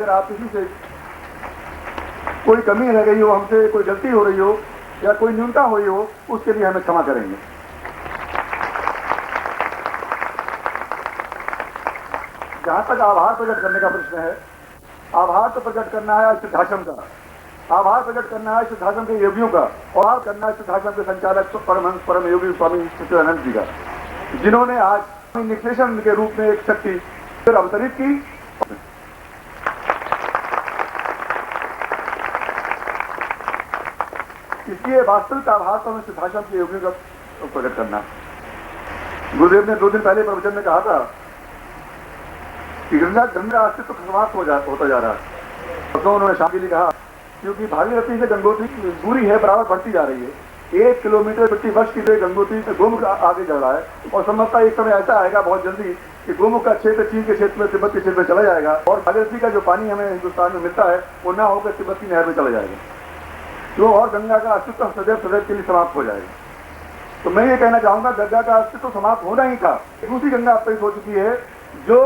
अगर आप किसी से कोई कमी रह गई हो, हमसे कोई गलती हो रही हो या कोई न्यूनता हुई हो, उसके लिए हमें क्षमा करेंगे। जहां तक आभार प्रकट करने का प्रश्न है, आभार तो प्रकट करना है सिद्धाश्रम का, आभार प्रकट करना है सिद्धाश्रम के योगियों का, और आभार करना है सिद्धाश्रम के संचालक परमहंस परम योगी स्वामी सच्चिदानंद जी का, जिन्होंने आज इनिशिएशन के रूप में एक शक्ति फिर अवतरित की। इसलिए वास्तविक आभार तो हमें सिद्धाश्रम के योगियों का प्रकट करना। गुरुदेव ने 2 दिन पहले प्रवचन में कहा था कि गंगा अस्तित्व समाप्त होता जा रहा है। तो उन्होंने शाम के लिए कहा क्योंकि भागीरथी से गंगोत्री दूरी है बराबर बढ़ती जा रही है। 1 किलोमीटर प्रति वर्ष की गंगोत्री से गोमुख आगे चल रहा है, और संभवतः एक समय ऐसा आएगा बहुत जल्दी कि गोमुख का क्षेत्र चीन के क्षेत्र में, तिब्बत के क्षेत्र में चला जाएगा, और भागीरथी का जो पानी हमें हिंदुस्तान में मिलता है वो ना होकर तिब्बत की नहर में चला जाएगा, तो और गंगा का अस्तित्व सदैव के लिए समाप्त हो जाएगा। तो मैं ये कहना चाहूंगा, गंगा का अस्तित्व समाप्त होना ही था। दूसरी गंगा अवतरित हो चुकी है जो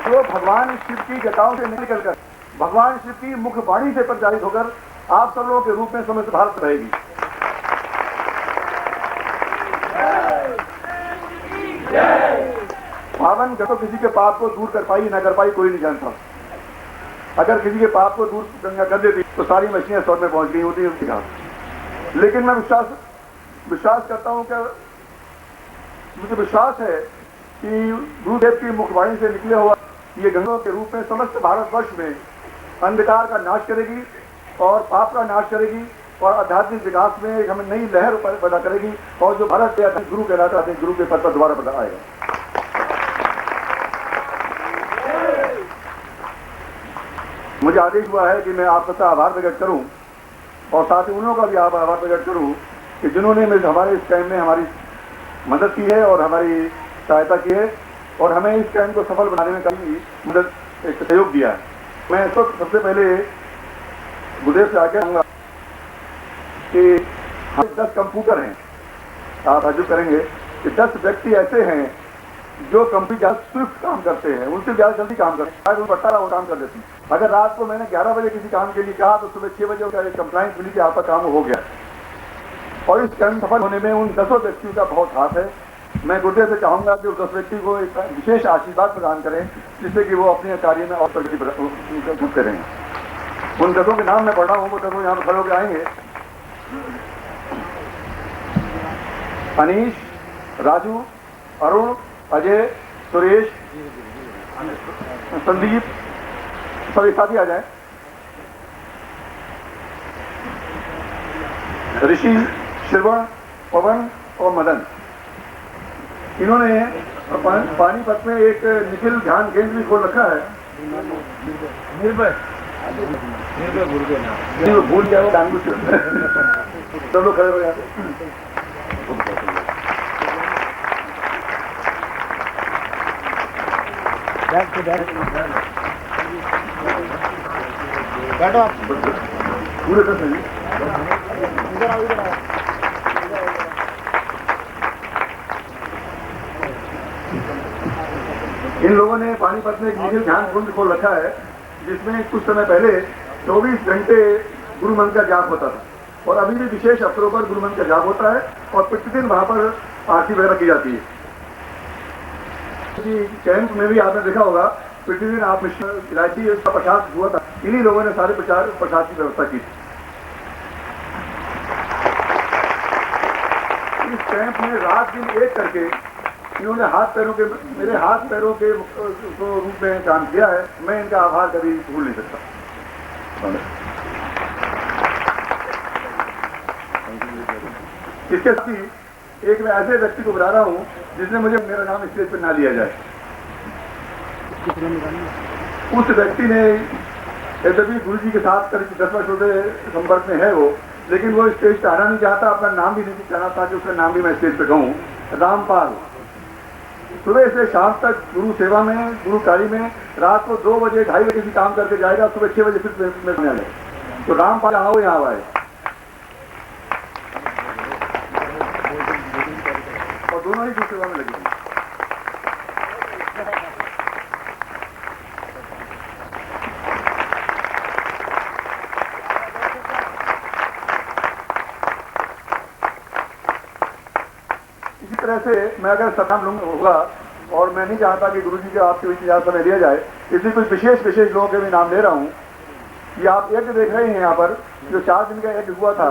भगवान शिव की जटाओं से निकलकर भगवान शिव की मुख वाणी से प्रचारित होकर आप सब लोगों के रूप में समस्त भारत रहेगी। पावन तो किसी के पाप को दूर कर पाई ना कर पाई कोई नहीं जानता। अगर किसी के पाप को दूर गंगा कर देती तो सारी मछलियां स्वर्ग में पहुंच गई होती उनके कहा। लेकिन मैं विश्वास करता हूं कि मुझे विश्वास है कि गुरुदेव की मुखवाणी से निकले हुआ ये गंगा के रूप में समस्त भारतवर्ष में अंधकार का नाश करेगी और पाप का नाश करेगी और आध्यात्मिक विकास में एक हमें नई लहर पैदा करेगी, और जो भारत के गुरु कहलाता है गुरु के पद पर दोबारा पैदा आएगा। मुझे आदेश हुआ है कि मैं आप सबका आभार प्रकट करूं और साथ ही उन लोगों का भी आभार प्रकट करूं कि जिन्होंने हमारे इस टाइम में हमारी मदद की है और हमारी सहायता की है और हमें इस कैंप को सफल बनाने में काफी मदद एक सहयोग दिया है। मैं इस वक्त सबसे पहले गुरुदेव से आके कहूँगा कि हम 10 कंप्यूटर हैं, आप हजू करेंगे कि 10 व्यक्ति ऐसे हैं जो कंप्यूटर स्विफ्ट काम करते हैं, उनसे ज़्यादा जल्दी काम करते हैं, बता रहा वो काम कर देती है। अगर रात को मैंने 11 बजे किसी काम के लिए कहा तो सुबह 6 बजे उनका कंप्लाइंस मिली कि आपका काम हो गया, और इस कैंप सफल होने में उन 10 व्यक्तियों का बहुत हाथ है। मैं गुरुदेव से चाहूंगा कि उस 10 व्यक्ति को एक विशेष आशीर्वाद प्रदान करें जिससे कि वो अपने कार्य में और प्रगति करते रहें। उन 10 के नाम मैं पढ़ रहा हूँ, वो 10 यहाँ पर खड़े होकर आएंगे। अनीश, राजू, अरुण, अजय, सुरेश, संदीप, सभी साथी आ जाए। ऋषि, श्रवण, पवन और मदन, इन्होंने पानीपत में एक निखिल ध्यान केंद्र भी खोल रखा है। निर्भय भूल गया वो जानबूझ सब लोग खड़े हो जाते। बैठो आप पूरे 10 मिनट इधर आओ, इधर आओ। इन लोगों ने पानीपत में एक निखिल ध्यान कुंज खोल रखा है जिसमें कुछ समय पहले 24 घंटे गुरु मंत्र का जाप होता था, और अभी भी विशेष अवसरों पर गुरु मंत्र का जाप होता है और प्रतिदिन वहां पर आरती वगैरह की जाती है। कैंप में भी आपने देखा होगा प्रतिदिन आप इलायची का प्रसाद हुआ था, इन्हीं लोगों ने सारे प्रसाद की व्यवस्था की। इस कैंप में रात दिन एक करके इन्होंने मेरे हाथ पैरों के रूप में काम किया है। मैं इनका आभार कभी भूल नहीं सकता। इसके साथ ही एक मैं ऐसे व्यक्ति को बुला रहा हूं जिसने मुझे मेरा नाम स्टेज पर ना लिया जाए। उस व्यक्ति ने यद्यपि गुरु जी के साथ करीब 10 वर्षों से संपर्क में है वो, लेकिन वो स्टेज पर आना नहीं चाहता, अपना नाम भी नहीं चाहना था कि उसका नाम भी मैं स्टेज पे कहूँ। रामपाल सुबह से शाम तक गुरु सेवा में, गुरु कार्य में, रात को 2 बजे 2:30 बजे भी काम करके जाएगा, सुबह 6 बजे फिर में आ जाए। तो रामपाल आओ यहाँ आए, और दोनों ही गुरु सेवा में लगे। समय से मैं अगर सत्ता लूंगा होगा और मैं नहीं चाहता कि गुरु जी के आपके बीच ज़्यादा समय लिया जाए, इसलिए कुछ विशेष लोगों के भी नाम ले रहा हूँ। ये आप यज्ञ देख रहे हैं यहाँ पर, जो 4 दिन का यज्ञ हुआ था,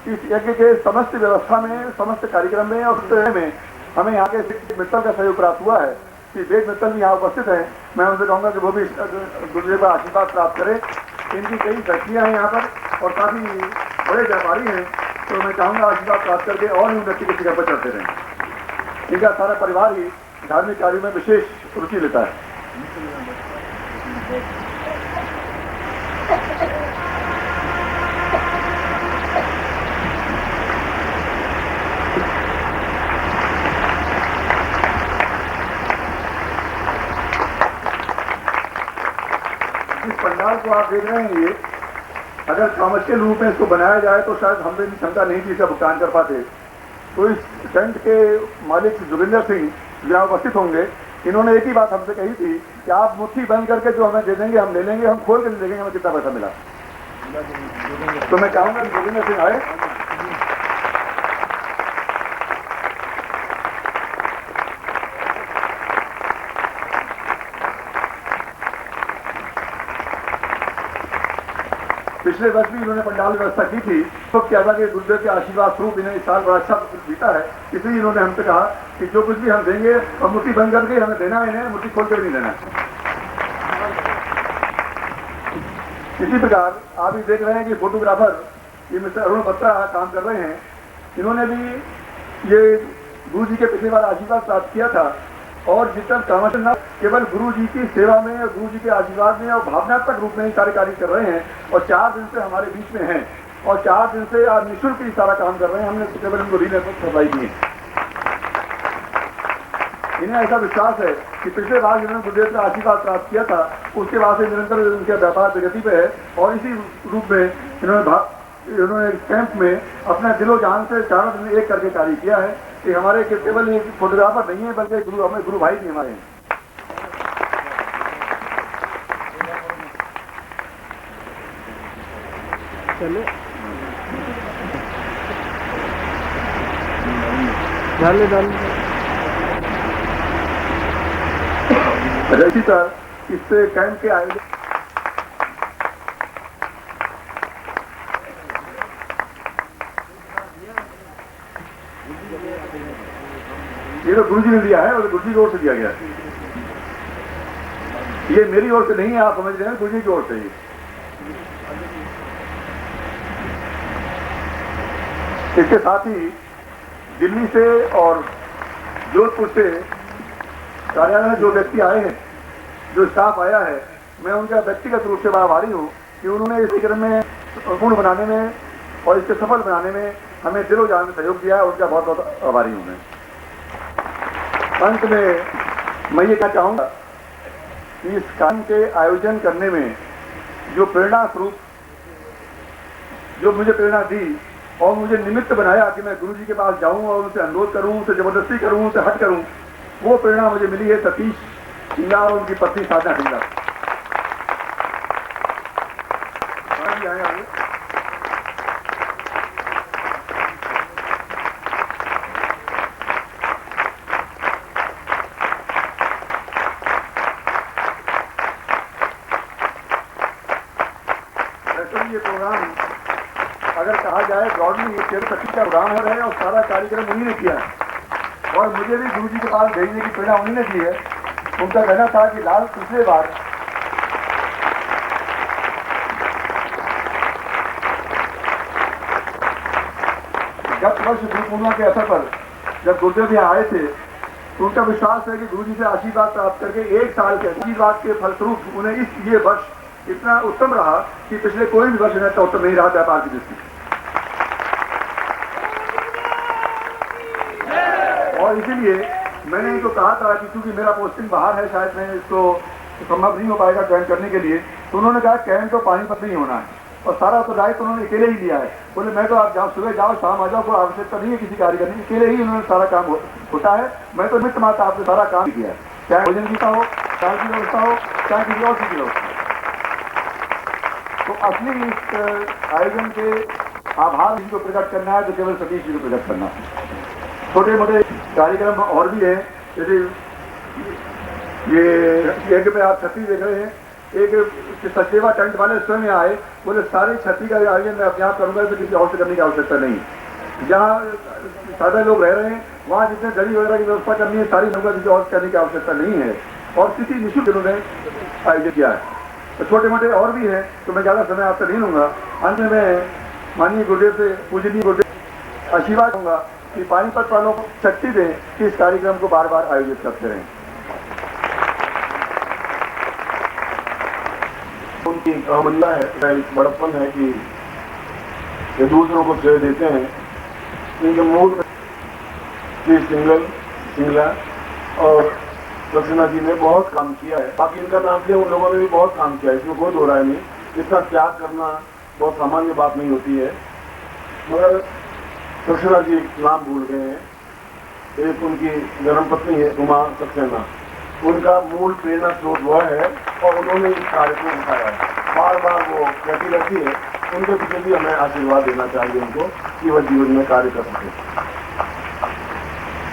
इस यज्ञ के समस्त व्यवस्था में, समस्त कार्यक्रम में और में हमें यहाँ के मित्तल का सहयोग प्राप्त हुआ है कि वेद मित्तल भी यहाँ उपस्थित हैं। मैं उनसे कहूँगा कि वो भी गुरुदेव का आशीर्वाद प्राप्त करें। इनकी कई फैक्ट्रियाँ हैं यहाँ पर और काफ़ी बड़े व्यापारी हैं, तो मैं चाहूँगा आशीर्वाद प्राप्त करके और ही उन्नति के शिखर पर चढ़ते रहें। इनका सारा परिवार ही धार्मिक कार्यों में विशेष रुचि लेता है। इस पंडाल को आप देख रहे हैं, ये अगर कमर्शियल रूप में इसको बनाया जाए तो शायद हम भी क्षमता नहीं थी इसका भुगतान कर पाते। तो इस टेंट के मालिक जोगिंदर सिंह यहाँ उपस्थित होंगे, इन्होंने एक ही बात हमसे कही थी कि आप मुट्ठी बंद करके जो हमें दे देंगे हम ले लेंगे, हम खोल के नहीं देखेंगे हमें कितना पैसा मिला। तो मैं चाहूंगा कि जोगिंदर सिंह आए। पिछले वर्ष भी इन्होंने पंडाल व्यवस्था की थी, तो क्या था कि गुरुदेव के आशीर्वाद स्वरूप इन्हें इस साल बड़ा अच्छा बीता है, इसलिए इन्होंने हमसे कहा कि जो कुछ भी हम देंगे हम मुट्ठी बंद करके हमें देना है, इन्हें मुट्ठी खोल कर नहीं देना। इसी प्रकार आप ये देख रहे हैं कि फोटोग्राफर ये मिस्टर अरुण बत्रा काम कर रहे हैं। इन्होंने भी ये गुरु जी के पिछली बार आशीर्वाद प्राप्त किया था और जितना कामर्शियल केवल गुरु जी की सेवा में और गुरु जी के आशीर्वाद में और भावनात्मक रूप में ही सारे कार्य कर रहे हैं और 4 दिन से हमारे बीच में हैं और 4 दिन से आज निःशुल्क ही सारा काम कर रहे हैं। हमने केवल उनको रीनेटवर्क सप्लाई की है। इन्हें ऐसा विश्वास है कि पिछले बार जिन्होंने गुरुदेव का आशीर्वाद प्राप्त किया था उसके बाद से निरंतर उनके व्यापार प्रगति पे है और इसी रूप में इन्होंने कैंप में अपना दिलो जान से 4 दिन एक करके कार्य किया है कि हमारे केवल एक फोटोग्राफर नहीं है बल्कि हमें गुरु भाई भी हमारे हैं। चलो डाल इसी तरह इससे कैंप के आयोजन ये तो गुरु जी ने दिया है और गुरु जी की ओर से दिया गया है। ये मेरी ओर से नहीं है, आप समझ रहे हैं, गुरु जी की ओर से ही। इसके साथ ही दिल्ली से और जोधपुर से कार्यालय में जो व्यक्ति आए हैं, जो स्टाफ आया है, मैं उनका व्यक्तिगत रूप से बड़ा आभारी हूँ कि उन्होंने इस कार्यक्रम में पूर्ण बनाने में और इसके सफल बनाने में हमें दिलो जान में सहयोग दिया है। उनका बहुत बहुत आभारी हूँ मैं। अंत में मैं ये कहना चाहूँगा कि इस काम के आयोजन करने में जो प्रेरणा स्वरूप जो मुझे प्रेरणा दी और मुझे निमित्त बनाया कि मैं गुरु जी के पास जाऊं और उनसे अनुरोध करूं, उनसे जबरदस्ती करूं, उनसे हट करूं, वो प्रेरणा मुझे मिली है सतीश सिंघा और उनकी पत्नी साधना सिंघा। वैसे ये प्रोग्राम अगर कहा जाए ब्रॉडली ये 13 का प्रोग्राम हो रहा है और सारा कार्यक्रम उन्हीं ने किया है और मुझे भी गुरु जी के पास भेजने की प्रेरणा उन्हीं ने दी है। उनका कहना था कि लाल पिछले बार गत वर्ष गुरु पूर्णिमा के अवसर पर जब गुरुदेव यहाँ आए थे तो उनका विश्वास है कि गुरु जी से आशीर्वाद प्राप्त करके 1 साल के आशीर्वाद के फलस्वरूप उन्हें ये वर्ष इतना उत्तम रहा कि पिछले कोई भी वर्ष इतना उत्तम नहीं रहा व्यापार की दृष्टि से। और इसीलिए मैंने इनको कहा था कि क्योंकि मेरा पोस्टिंग बाहर है, शायद मैं इसको संभव नहीं हो पाएगा ज्वाइन करने के लिए, तो उन्होंने कहा कैंप तो पानीपत नहीं होना है और सारा उत्तरदायित्व उन्होंने अकेले ही लिया है। बोले मैं तो आप जाओ, सुबह जाओ शाम आ जाओ, कोई आवश्यकता नहीं है किसी कार्य करने की, अकेले ही उन्होंने सारा काम होता है। मैं तो निमित्त मात्र आपने सारा काम किया है, चाहे भोजन की हो, चाय की व्यवस्था हो, चाहे किसी और चीज की व्यवस्था। तो असली इस आयोजन के आभार जिनको प्रकट करना है तो केवल सतीश जी को प्रकट करना है। छोटे मोटे कार्यक्रम और भी है, जैसे ये एक पे आप छत्ती देख रहे हैं, एक सचेवा टेंट वाले स्वयं आए, बोले सारी छत्ती का आयोजन मैं अपने आप करूंगा, तो किसी और से करने की आवश्यकता नहीं। जहाँ सारे लोग रह रहे हैं वहाँ जितने दरी वगैरह की व्यवस्था करनी है सारी लोगों किसी और करने की आवश्यकता नहीं है, और किसी निःशुल्क उन्होंने आयोजित किया है। तो छोटे मोटे और भी हैं, तो मैं ज़्यादा समय आपसे नहीं लूँगा। अंत में मैं माननीय गुरुदेव से, पूजनीय गुरुदेव आशीर्वाद दूंगा कि पानीपत वालों को शक्ति दें कि इस कार्यक्रम को बार बार आयोजित करते रहें। उनकी कामना है, बड़प्पन है कि ये दूसरों को श्रेय देते हैं। इनके मूल में श्री सिंगला और दक्षिणा जी ने बहुत काम किया है। बाकी इनका नाम लिया, उन लोगों ने भी बहुत काम किया है, इसमें कोई दो राय नहीं। इतना त्याग करना बहुत सामान्य बात नहीं होती है। मगर दक्षिणा जी नाम भूल गए हैं। एक उनकी धर्मपत्नी है उमा सक्सेना, उनका मूल प्रेरणा स्रोत वह है और उन्होंने इस कार्य को उठाया है। बार बार वो कहती रहती है, उनके पीछे भी हमें आशीर्वाद देना चाहिए उनको कि वह जीवन में कार्य कर सके।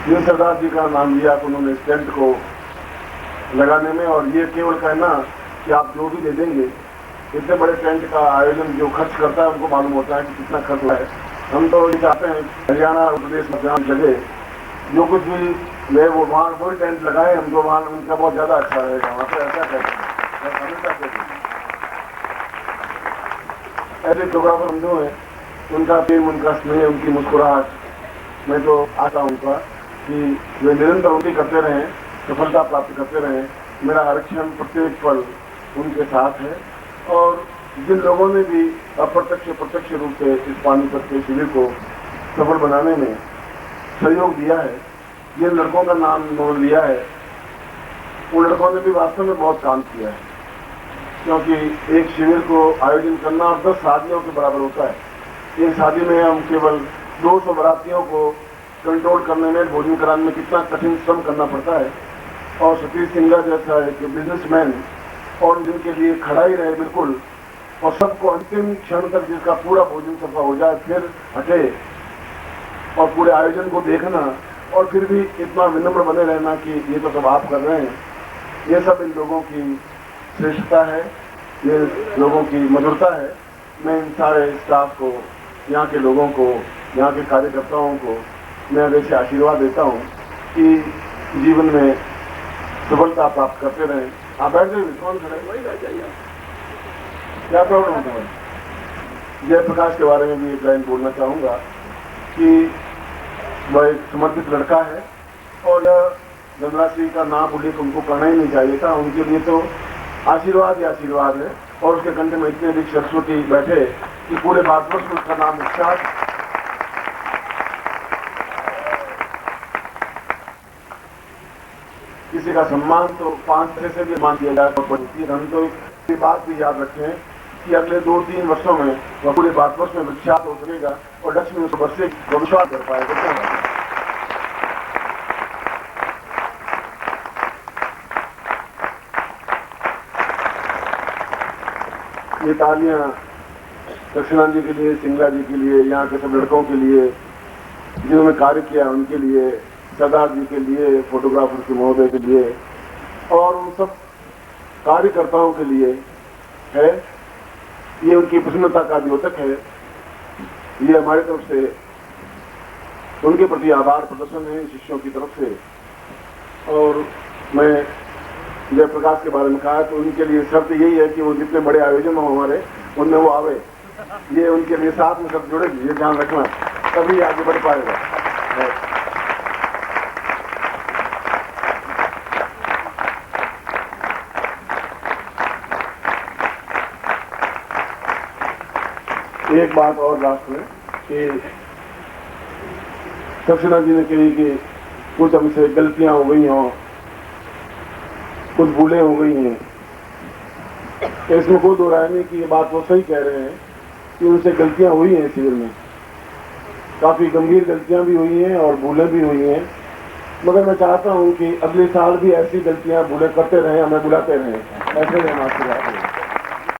जिन सरदार जी का नाम लिया उन्होंने इस टेंट को लगाने में, और ये केवल कहना कि आप जो भी दे देंगे, इतने बड़े टेंट का आयोजन जो खर्च करता है उनको मालूम होता है कि कितना खर्च हुआ है। हम तो ये चाहते हैं हरियाणा उत्तर प्रदेश में जहाँ जगह जो कुछ भी वे वो वहाँ कोई टेंट लगाए, हम तो वहाँ उनका बहुत ज़्यादा अच्छा रहेगा। वहाँ पर ऐसा कहते हैं, हमेशा कहते हैं ऐसे फोटोग्राफर हम जो हैं, उनका प्रेम, उनका स्नेह, उनकी मुस्कुराहट, मैं तो आता हूँ उनका कि वे निरंतर उनकी करते रहें, सफलता प्राप्त करते रहें। मेरा हर क्षण प्रत्येक पल उनके साथ है। और जिन लोगों ने भी अप्रत्यक्ष प्रत्यक्ष रूप से इस पानीपत के शिविर को सफल बनाने में सहयोग दिया है, जिन लड़कों का नाम उन्होंने लिया है, उन लड़कों ने भी वास्तव में बहुत काम किया है। क्योंकि एक शिविर को आयोजन करना 10 शादियों के बराबर होता है। एक शादी में हम केवल 200 बारातियों को कंट्रोल करने में, भोजन कराने में कितना कठिन श्रम करना पड़ता है। और सतीश सिंगला जैसा एक बिजनेसमैन, और जिनके लिए खड़ा ही रहे बिल्कुल, और सबको अंतिम क्षण तक जिसका पूरा भोजन सफा हो जाए फिर हटे, और पूरे आयोजन को देखना, और फिर भी इतना विनम्र बने रहना कि ये तो सब आप कर रहे हैं। ये सब इन लोगों की श्रेष्ठता है, ये लोगों की मधुरता है। मैं इन सारे स्टाफ को, यहाँ के लोगों को, यहाँ के कार्यकर्ताओं को मैं वैसे आशीर्वाद देता हूँ कि जीवन में सफलता प्राप्त करते रहें। आप बैठ जाइए, कौन खड़े, वही बैठ जाइए, क्या प्रॉब्लम होता है। जयप्रकाश के बारे में भी एक लाइन बोलना चाहूँगा कि वह एक समर्पित लड़का है, और धनराशि का नाम उल्लेख उनको करना ही नहीं चाहिए था। उनके लिए तो आशीर्वाद ही आशीर्वाद है, और उसके कंठ में इतने अधिक सरस्वती बैठे कि पूरे भारतवर्ष में उसका नाम विख्यात। किसी का सम्मान तो 5 पैसे से भी मान दिया जाए, हम तो ये बात भी याद रखें कि अगले 2-3 वर्षों में वह पूरे भारतवर्ष में विख्यात हो सकेगा, और लक्ष्मी उस वर्ष से विश्वास कर पाएगा। ये तालियां दक्षिणा जी के लिए, सिंगला जी के लिए, यहाँ के सब लड़कों के लिए जिन्होंने कार्य किया उनके लिए, सरदार जी के लिए, फोटोग्राफर के महोदय के लिए, और उन सब कार्यकर्ताओं के लिए है। ये उनकी प्रसन्नता का द्योतक है। ये हमारी तरफ से उनके प्रति आभार प्रदर्शन है शिष्यों की तरफ से। और मैं जयप्रकाश के बारे में कहा तो उनके लिए शर्त यही है कि वो जितने बड़े आयोजन हो हमारे, उनमें वो आवे। ये उनके लिए साथ में सब जुड़ेगी, ये ध्यान रखना, तभी आगे बढ़ पाएगा। एक बात और लास्ट में कि दक्षिणा जी ने कही कि कुछ हमसे गलतियां हो गई हों, कुछ भूलें हो गई हैं। इसमें कोई दो राय नहीं कि ये बात वो सही कह रहे हैं कि उनसे गलतियां हुई हैं। शिविर में काफी गंभीर गलतियां भी हुई हैं और भूलें भी हुई हैं, मगर मैं चाहता हूं कि अगले साल भी ऐसी गलतियां भूलें करते रहें, हमें बुलाते रहें। ऐसे ही हम आशीर्वाद दें।